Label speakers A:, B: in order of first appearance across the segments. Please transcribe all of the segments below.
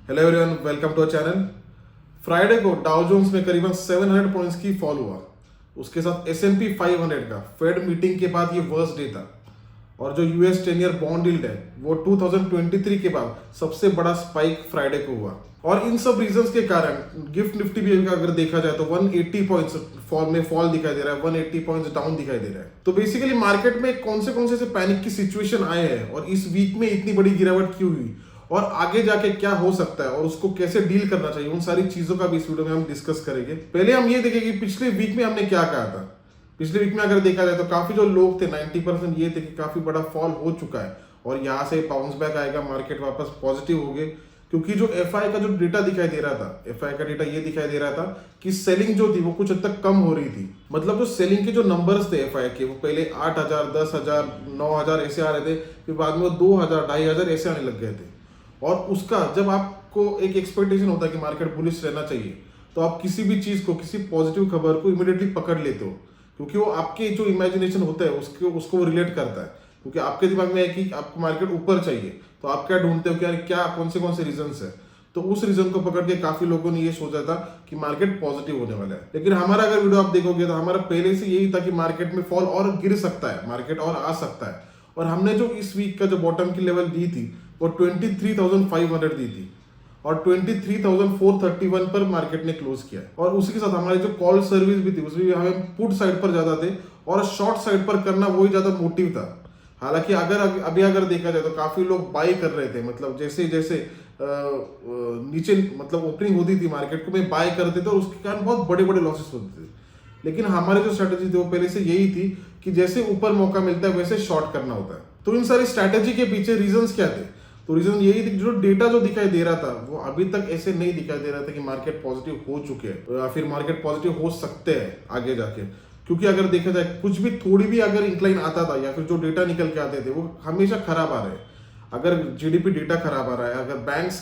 A: Hello everyone, welcome to our channel. Friday को Dow Jones में करीबन 700 पॉइंट्स की फॉल हुआ। उसके साथ S&P 500 का फेड मीटिंग के बाद ये वर्स्ट डे था। और जो यूएस 10 ईयर बॉन्ड यील्ड है वो 2023 के बाद सबसे बड़ा स्पाइक फ्राइडे को हुआ। और इन सब रीजंस के कारण गिफ्ट निफ्टी भी अगर देखा जाए तो 180 पॉइंट्स फॉल दिखाई दे रहा है, 180 पॉइंट्स डाउन दिखाई दे रहा है। तो बेसिकली मार्केट में कौन से पैनिक की सिचुएशन आए हैं और इस वीक में इतनी बड़ी गिरावट क्यों हुई और आगे जाके क्या हो सकता है और उसको कैसे डील करना चाहिए, उन सारी चीजों का भी इस वीडियो में हम डिस्कस करेंगे। पहले हम ये देखेंगे कि पिछले वीक में हमने क्या कहा था। पिछले वीक में अगर देखा जाए तो काफी जो लोग थे 90% ये थे कि काफी बड़ा फॉल हो चुका है और यहाँ से बाउंस बैक आएगा, मार्केट वापस पॉजिटिव हो गए। क्योंकि जो एफआई का जो डेटा दिखाई दे रहा था, एफआई का डेटा ये दिखाई दे रहा था कि सेलिंग जो थी वो कुछ हद तक कम हो रही थी। मतलब जो सेलिंग के जो नंबर्स थे एफआई के, वो पहले 8,000, 10,000, 9,000 ऐसे आ रहे थे, फिर बाद में वो 2,000, 2,500 ऐसे आने लग गए थे। और उसका जब आपको एक एक्सपेक्टेशन होता है कि मार्केट बुलिश रहना चाहिए, तो आप किसी भी चीज को, किसी पॉजिटिव खबर को इमीडिएटली पकड़ लेते हो, क्योंकि वो आपके जो इमेजिनेशन होता है उसको रिलेट करता है। क्योंकि आपके दिमाग में है कि आपको मार्केट ऊपर चाहिए, तो आप क्या ढूंढते हो कि यार क्या कौन से रीजन है। तो उस रीजन को पकड़ के काफी लोगों ने ये सोचा था कि मार्केट पॉजिटिव होने वाला है। लेकिन हमारा अगर वीडियो आप देखोगे तो हमारा पहले से यही था कि मार्केट में फॉल और गिर सकता है, मार्केट और आ सकता है। और हमने जो इस वीक का जो बॉटम की लेवल दी थी वो 23,500 दी थी और 23,431 पर मार्केट ने क्लोज किया। और उसी के साथ हमारी जो कॉल सर्विस भी थी उसमें भी हमें पुट साइड पर ज्यादा थे और शॉर्ट साइड पर करना वही ज्यादा मोटिव था। हालांकि अगर देखा जाए तो काफी लोग बाई कर रहे थे, मतलब जैसे जैसे नीचे मतलब ओपनिंग होती थी मार्केट को में बाय करते थे और उसके कारण बहुत बड़े बड़े लॉसेस होते थे। लेकिन हमारी जो स्ट्रेटेजी थी वो पहले से यही थी कि जैसे ऊपर मौका मिलता है वैसे शॉर्ट करना होता है। तो इन सारी स्ट्रैटेजी के पीछे रीजंस क्या थे? तो रीजन यही थी, जो डेटा जो दिखाई दे रहा था वो अभी तक ऐसे नहीं दिखाई दे रहा था कि मार्केट पॉजिटिव हो चुके हैं या फिर मार्केट पॉजिटिव हो सकते हैं आगे जाके। क्योंकि अगर देखा जाए कुछ भी थोड़ी भी अगर इंक्लाइन आता था या फिर जो डेटा निकल के आते थे वो हमेशा खराब आ रहे हैं। अगर जीडीपी डेटा खराब आ रहा है, अगर बैंक्स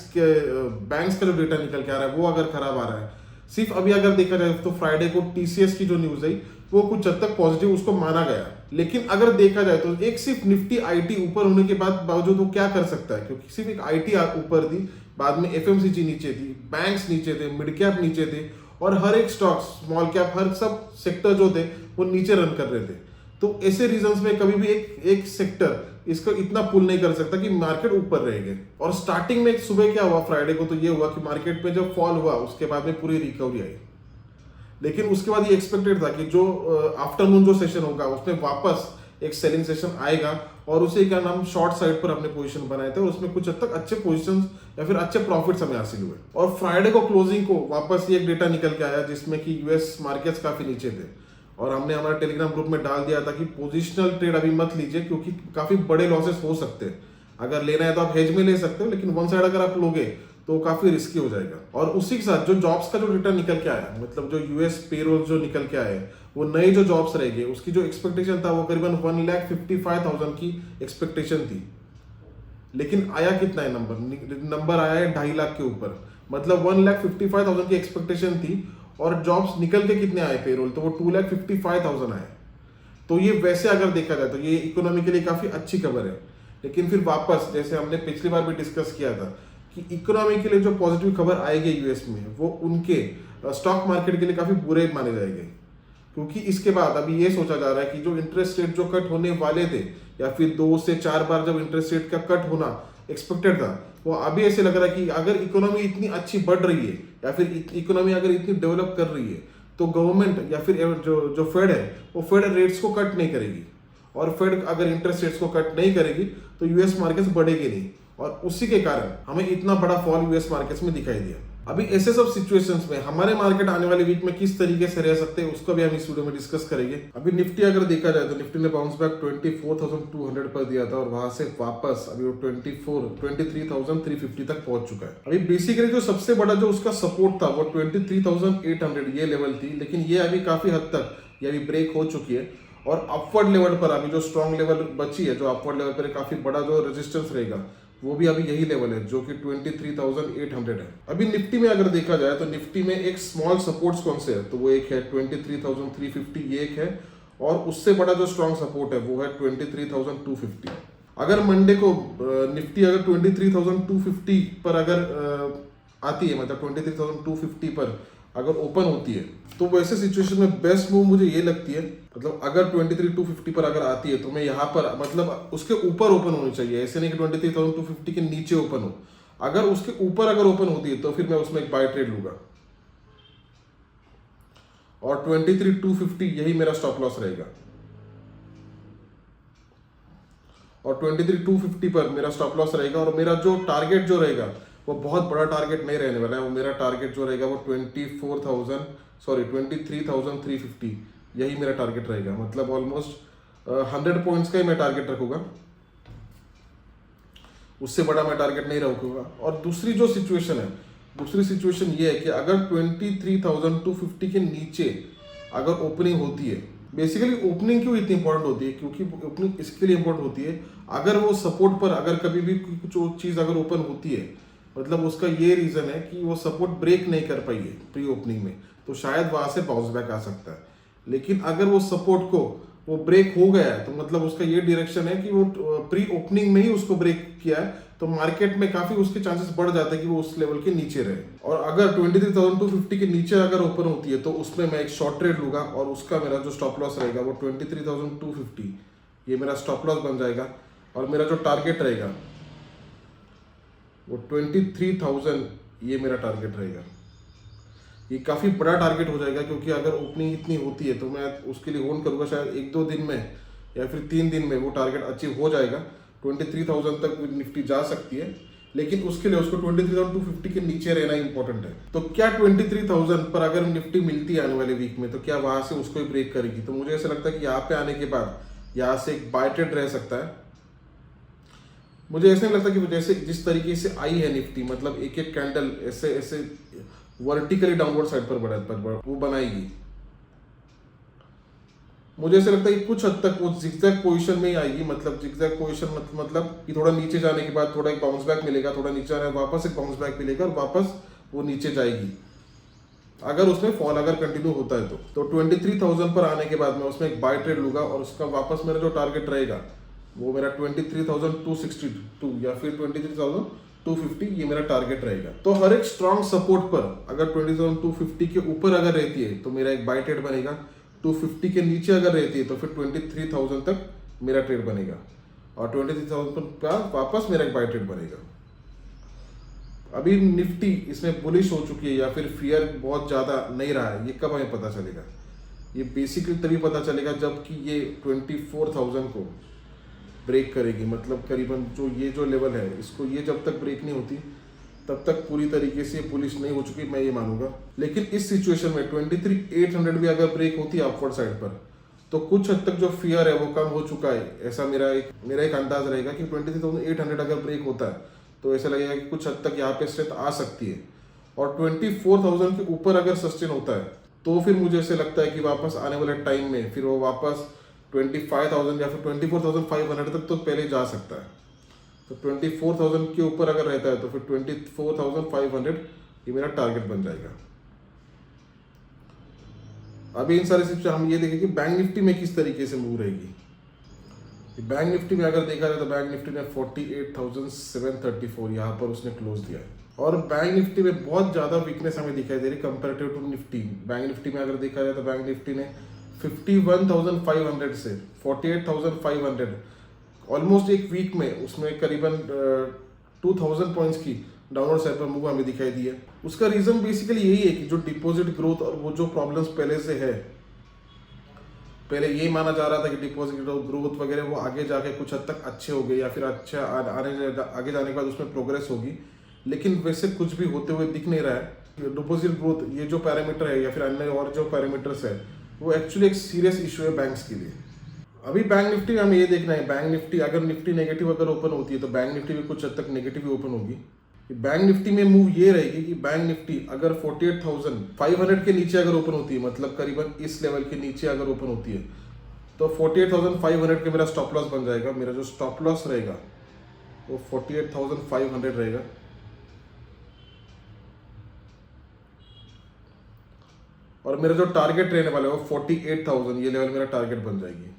A: का जो डेटा निकल के आ रहा है वो अगर खराब आ रहा है, सिर्फ अभी अगर देखा जाए तो फ्राइडे को टीसीएस की जो न्यूज आई वो कुछ हद तक पॉजिटिव उसको माना गया। लेकिन अगर देखा जाए तो एक सिर्फ निफ्टी आईटी ऊपर होने के बाद बावजूद वो क्या कर सकता है, क्योंकि सिर्फ एक आईटी ऊपर थी, बाद में एफएमसीजी नीचे थी, बैंक्स नीचे थे, मिड कैप नीचे थे और हर एक स्टॉक, स्मॉल कैप, हर सब सेक्टर जो थे वो नीचे रन कर रहे थे। तो ऐसे रीजंस में कभी भी एक सेक्टर इसको इतना पुल नहीं कर सकता कि मार्केट ऊपर रहेगा। और स्टार्टिंग में सुबह क्या हुआ फ्राइडे को, तो ये हुआ कि मार्केट में जब फॉल हुआ उसके बाद में पूरी रिकवरी आई। लेकिन उसके बाद ये एक्सपेक्टेड था कि जो आफ्टरनून जो सेशन होगा उसमें वापस एक सेलिंग सेशन आएगा और उसे क्या नाम शॉर्ट साइड पर अपने पोजीशन बनाए थे और उसमें कुछ हद तक अच्छे पोजीशंस या फिर अच्छे प्रॉफिट्स हमें हासिल हुए। और फ्राइडे को क्लोजिंग को वापस ये एक डेटा निकल के आया जिसमें कि यूएस मार्केट्स काफी नीचे थे और हमने हमारे टेलीग्राम ग्रुप में डाल दिया था कि पोजिशनल ट्रेड अभी मत लीजिए क्योंकि काफी बड़े लॉसेस हो सकते हैं। अगर लेना है तो आप हेज में ले सकते हो, लेकिन वन साइड अगर आप लोगे तो काफी रिस्की हो जाएगा। और उसी के साथ जो जॉब्स का जो डेटा निकल के आया, मतलब जो यूएस पेरोल जो निकल के आए, वो नए जो जॉब्स रहेंगे उसकी जो एक्सपेक्टेशन था वो करीबन 1,55,000 की एक्सपेक्टेशन थी। लेकिन आया कितना है नंबर आया है 2.5 लाख के ऊपर। मतलब 1,55,000 की एक्सपेक्टेशन थी और जॉब्स निकल के कितने आए पेरोल, तो वो 2,55,000 आए। तो ये वैसे अगर देखा जाए तो ये इकोनॉमी के लिए काफी अच्छी खबर है। लेकिन फिर वापस जैसे हमने पिछली बार भी डिस्कस किया था कि इकोनॉमी के लिए जो पॉजिटिव खबर आएगी यूएस में वो उनके स्टॉक मार्केट के लिए काफी बुरे माने जाएंगे। क्योंकि इसके बाद अभी ये सोचा जा रहा है कि जो इंटरेस्ट रेट जो कट होने वाले थे या फिर 2 से 4 बार जब इंटरेस्ट रेट का कट होना एक्सपेक्टेड था, वो अभी ऐसे लग रहा है कि अगर इकोनॉमी इतनी अच्छी बढ़ रही है या फिर इकोनॉमी अगर इतनी डेवलप कर रही है तो गवर्नमेंट या फिर जो फेड है वो फेड रेट्स को कट नहीं करेगी। और फेड अगर इंटरेस्ट रेट्स को कट नहीं करेगी तो यूएस मार्केट्स बढ़ेगी नहीं और उसी के कारण हमें इतना बड़ा फॉल यूएस मार्केट्स में दिखाई दिया। अभी ऐसे सब सिचुएशंस में हमारे मार्केट आने वाले वीक में किस तरीके से रह सकते हैं उसको भी हम इस वीडियो में डिस्कस करेंगे। अभी निफ्टी अगर देखा जाए तो निफ्टी ने बाउंस बैक 24,200 पर दिया था और वहां से वापस अभी वो 23,350 तक पहुंच चुका है। अभी बेसिकली जो सबसे बड़ा जो उसका सपोर्ट था वो 23,800 ये लेवल थी, लेकिन ये अभी काफी हद तक ये अभी ब्रेक हो चुकी है और अपवर्ड लेवल पर अभी जो स्ट्रॉन्ग लेवल बची है, जो अपवर्ड लेवल पर काफी बड़ा जो रेजिस्टेंस रहेगा वो भी अभी यही लेवल है जो कि 23,800 है। अभी निफ्टी में अगर देखा जाए तो निफ्टी में एक स्मॉल सपोर्ट्स कौन से है, तो वो एक है 23,350, ये एक है और उससे बड़ा जो स्ट्रॉन्ग सपोर्ट है वो है 23,250। अगर मंडे को निफ्टी अगर 23,250 पर अगर आती है, मतलब 23,250 पर अगर ओपन होती है, तो वैसे सिचुएशन में बेस्ट मूव मुझे ये लगती है, मतलब अगर 23,250 पर अगर आती है तो मैं यहाँ पर मतलब उसके ऊपर ओपन होनी चाहिए, ऐसे नहीं कि 23,250 के नीचे ओपन हो। अगर उसके ऊपर अगर ओपन होती है तो फिर मैं उसमें एक बाय ट्रेड लूंगा, और 23,250 यही मेरा स्टॉप लॉस रहेगा, और 23,250 पर मेरा स्टॉप लॉस रहेगा। और मेरा जो टारगेट जो रहेगा वो बहुत बड़ा टारगेट नहीं रहने वाला है, वो मेरा टारगेट जो रहेगा वो 23,350 यही मेरा टारगेट रहेगा, मतलब ऑलमोस्ट 100 पॉइंट्स का ही मैं टारगेट रखूंगा, उससे बड़ा मैं टारगेट नहीं रखूंगा। और दूसरी जो सिचुएशन है, दूसरी सिचुएशन ये है कि अगर 23,250 के नीचे अगर ओपनिंग होती है, बेसिकली ओपनिंग क्यों इतनी इंपॉर्टेंट होती है, क्योंकि ओपनिंग इसके लिए इंपॉर्टेंट होती है, अगर वो सपोर्ट पर अगर कभी भी कुछ चीज़ अगर ओपन होती है, मतलब उसका ये रीज़न है कि वो सपोर्ट ब्रेक नहीं कर पाई है प्री ओपनिंग में, तो शायद वहाँ से बाउंस बैक आ सकता है। लेकिन अगर वो सपोर्ट को वो ब्रेक हो गया है, तो मतलब उसका ये डायरेक्शन है कि वो प्री ओपनिंग में ही उसको ब्रेक किया है, तो मार्केट में काफी उसके चांसेस बढ़ जाते हैं कि वो उस लेवल के नीचे रहे। और अगर 23,250 के नीचे अगर ओपन होती है तो उसमें मैं एक शॉर्ट ट्रेड लूंगा, और उसका मेरा जो स्टॉप लॉस रहेगा वो 23,250 ये मेरा स्टॉप लॉस बन जाएगा, और मेरा जो टारगेट रहेगा वो 23,000 ये मेरा टारगेट रहेगा। ये काफ़ी बड़ा टारगेट हो जाएगा, क्योंकि अगर ओपनिंग इतनी होती है तो मैं उसके लिए होल्ड करूँगा, शायद 1-2 दिन में या फिर 3 दिन में वो टारगेट अचीव हो जाएगा, 23,000 तक निफ्टी जा सकती है। लेकिन उसके लिए उसको 23,250 के नीचे रहना इंपॉर्टेंट है। तो क्या 23,000 पर अगर निफ्टी मिलती है आने वाले वीक में, तो क्या वहाँ से उसको ही ब्रेक करेगी? तो मुझे ऐसा लगता है कि यहाँ पे आने के बाद यहाँ से एक बाय ट्रेड रह सकता है। मुझे ऐसा नहीं लगता कि जैसे जिस तरीके से आई है निफ्टी, मतलब एक एक कैंडल ऐसे ऐसे वर्टिकली डाउनवर्ड साइड पर बढ़ा वो बनाएगी। मुझे ऐसा लगता है कि कुछ हद तक वो जिगजैग पोजीशन में ही आएगी, मतलब जिगजैग पोजीशन मतलब कि थोड़ा नीचे जाने के बाद थोड़ा एक बाउंस बैक मिलेगा, थोड़ा नीचे आने वापस एक बाउंस बैक मिलेगा, और वापस वो नीचे जाएगी अगर उसमें फॉल अगर कंटिन्यू होता है तो 23,000 पर आने के बाद मैं उसमें एक बाय ट्रेड लूंगा, और उसका वापस मेरा जो टारगेट रहेगा वो मेरा 23,262 या फिर 23,250 ये मेरा टारगेट रहेगा। तो हर एक स्ट्रॉन्ग सपोर्ट पर अगर 23,250 के ऊपर अगर रहती है तो मेरा एक बाय ट्रेड बनेगा, 250 के नीचे अगर रहती है तो फिर 23,000 तक मेरा ट्रेड बनेगा, और 23,000 पर वापस मेरा एक बाय ट्रेड बनेगा। अभी निफ्टी इसमें बुलिश हो चुकी है या फिर फियर बहुत ज़्यादा नहीं रहा है, ये कब हमें पता चलेगा? ये बेसिकली तभी पता चलेगा जबकि ये 24,000 को ब्रेक करेगी, मतलब करीबन जो ये जो लेवल है इसको ये जब तक ब्रेक नहीं होती तब तक पूरी तरीके से पुलिस नहीं हो चुकी, मैं ये मानूंगा। लेकिन इस सिचुएशन में 23,800 भी अगर ब्रेक होती है अपवर्ड साइड पर, तो कुछ हद तक जो फियर है वो कम हो चुका है, ऐसा मेरा एक अंदाज रहेगा कि 23,800 अगर ब्रेक होता है तो ऐसा लगेगा कि कुछ हद तक यहाँ पे स्ट्रेंथ आ सकती है, और 24,000 के ऊपर अगर सस्टेन होता है तो फिर मुझे ऐसे लगता है कि वापस आने वाले टाइम में फिर वो वापस 25,000 या फिर 24,500 तक तो पहले जा सकता है। तो 24,000 के ऊपर अगर रहता है तो फिर 24,500 ये मेरा टारगेट बन जाएगा। अभी इन सारे सिचुएशन हम ये देखें कि बैंक निफ्टी में किस तरीके से मूव रहेगी। बैंक निफ्टी में अगर देखा जाए तो बैंक निफ्टी ने 48,734 यहाँ पर उसने क्लोज दिया है, और बैंक निफ्टी में बहुत ज़्यादा वीकनेस हमें दिखाई दे रही comparative to Nifty. Bank Nifty में अगर देखा जाए तो बैंक निफ्टी ने 51,500 से 48,500 ऑलमोस्ट एक वीक में उसमें करीबन 2,000 पॉइंट्स की डाउनवर्ड साइड पर मूव हमें दिखाई दी है। उसका रीज़न बेसिकली यही है कि जो डिपॉजिट ग्रोथ और वो जो प्रॉब्लम्स पहले से है, पहले ये माना जा रहा था कि डिपॉजिट ग्रोथ वगैरह वो आगे जाके कुछ हद तक अच्छे हो गए या फिर अच्छा आगे जाने के बाद उसमें प्रोग्रेस होगी, लेकिन वैसे कुछ भी होते हुए दिख नहीं रहा है। डिपॉजिट ग्रोथ ये जो पैरामीटर है या फिर अन्य और जो पैरामीटर्स है वो एक्चुअली एक सीरियस इशू है बैंक्स के लिए। अभी बैंक निफ्टी में हमें ये देखना है, बैंक निफ्टी अगर निफ्टी नेगेटिव अगर ओपन होती है तो बैंक निफ्टी भी कुछ हद तक नेगेटिव ओपन होगी। बैंक निफ्टी में मूव ये रहेगी कि बैंक निफ्टी अगर 48,500 के नीचे अगर ओपन होती है, मतलब करीबन इस लेवल के नीचे अगर ओपन होती है तो 48,500 के मेरा स्टॉप लॉस बन जाएगा। मेरा जो स्टॉप लॉस रहेगा वो 48,500 रहेगा, और मेरा जो टारगेट रहने वाला है वो 48,000 ये लेवल मेरा टारगेट बन जाएगी।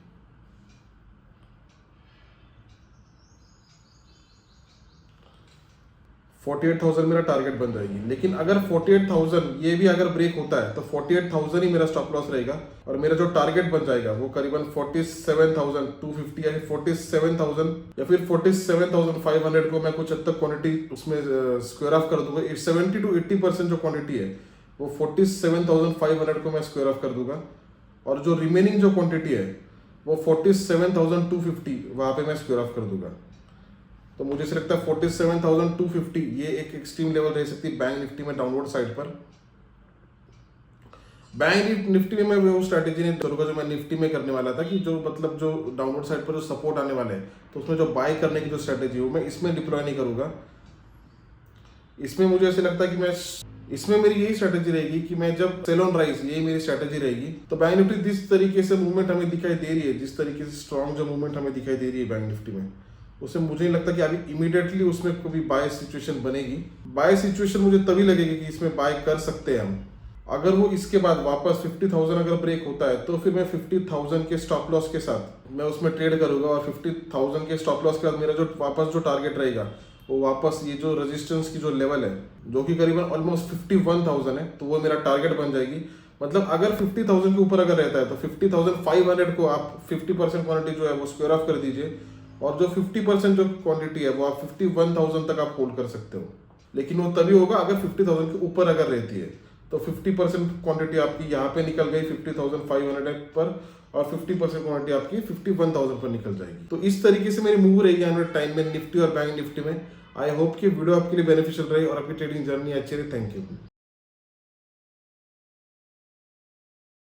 A: 48,000 मेरा टारगेट बन जाएगी। लेकिन अगर 48,000 ये भी अगर ब्रेक होता है तो 48,000 ही मेरा स्टॉप लॉस रहेगा और मेरा जो टारगेट बन जाएगा वो करीबन 47,250 या फिर 47,000 या फिर 47,500 को मैं कुछ हद तक क्वांटिटी उसमें स्क्वायर ऑफ कर दूंगा। 70 to 80% जो क्वांटिटी है वो 47,500 को मैं स्क्वायर ऑफ कर दूंगा और जो रिमेनिंग जो क्वांटिटी है वो 47,250 वहां पे मैं स्क्वायर ऑफ कर दूंगा। तो मुझे ऐसा लगता है 47,250 ये एक एक्सट्रीम लेवल रह सकती है बैंक निफ्टी में डाउनवर्ड साइड पर। बैंक निफ्टी में मैं वो स्ट्रैटेजी नहीं करूंगा जो मैं निफ्टी में करने वाला था कि जो मतलब जो डाउनवर्ड साइड पर जो सपोर्ट आने वाले हैं तो उसमें जो बाय करने की जो स्ट्रैटेजी है मैं इसमें डिप्लॉय नहीं करूंगा। इसमें मुझे ऐसे लगता है कि इसमें मेरी यही स्ट्रैटेजी रहेगी कि मैं जब सेल ऑन राइज यही मेरी स्ट्रैटेजी रहेगी। तो बैंक निफ्टी जिस तरीके से मूवमेंट हमें दिखाई दे रही है, जिस तरीके से स्ट्रॉन्ग जो मूवमेंट हमें दिखाई दे रही है बैंक निफ्टी में, उससे मुझे नहीं लगता कि अभी इमीडिएटली उसमें कोई बाय सिचुएशन बनेगी। बाय सिचुएशन मुझे तभी लगेगी कि इसमें बाय कर सकते हैं हम अगर वो इसके बाद वापस 50,000 अगर ब्रेक होता है तो फिर मैं 50,000 के स्टॉप लॉस के साथ मैं उसमें ट्रेड करूंगा और 50,000 के स्टॉप लॉस के बाद मेरा जो वापस जो टारगेट रहेगा वो वापस ये जो रेजिस्टेंस की जो लेवल है जो कि करीबन ऑलमोस्ट 51,000 है तो वो मेरा टारगेट बन जाएगी। मतलब अगर 50,000 के ऊपर अगर रहता है तो 50,500 को आप 50% क्वांटिटी जो है वो स्क्वायर ऑफ कर दीजिए और जो 50% जो क्वांटिटी है वो आप 51,000 तक आप होल्ड कर सकते हो। लेकिन वो तभी होगा अगर 50,000 के ऊपर अगर रहती है तो 50% क्वांटिटी आपकी यहाँ पे निकल गई 50,500 पर और 50% क्वांटिटी आपकी 51,000 पर निकल जाएगी। तो इस तरीके से मेरी मूव रहेगी आने वाले टाइम में निफ्टी और बैंक निफ्टी में। आई होप कि वीडियो आपके लिए बेनिफिशियल रही और आपकी ट्रेडिंग जर्नी अच्छी रही। Thank you.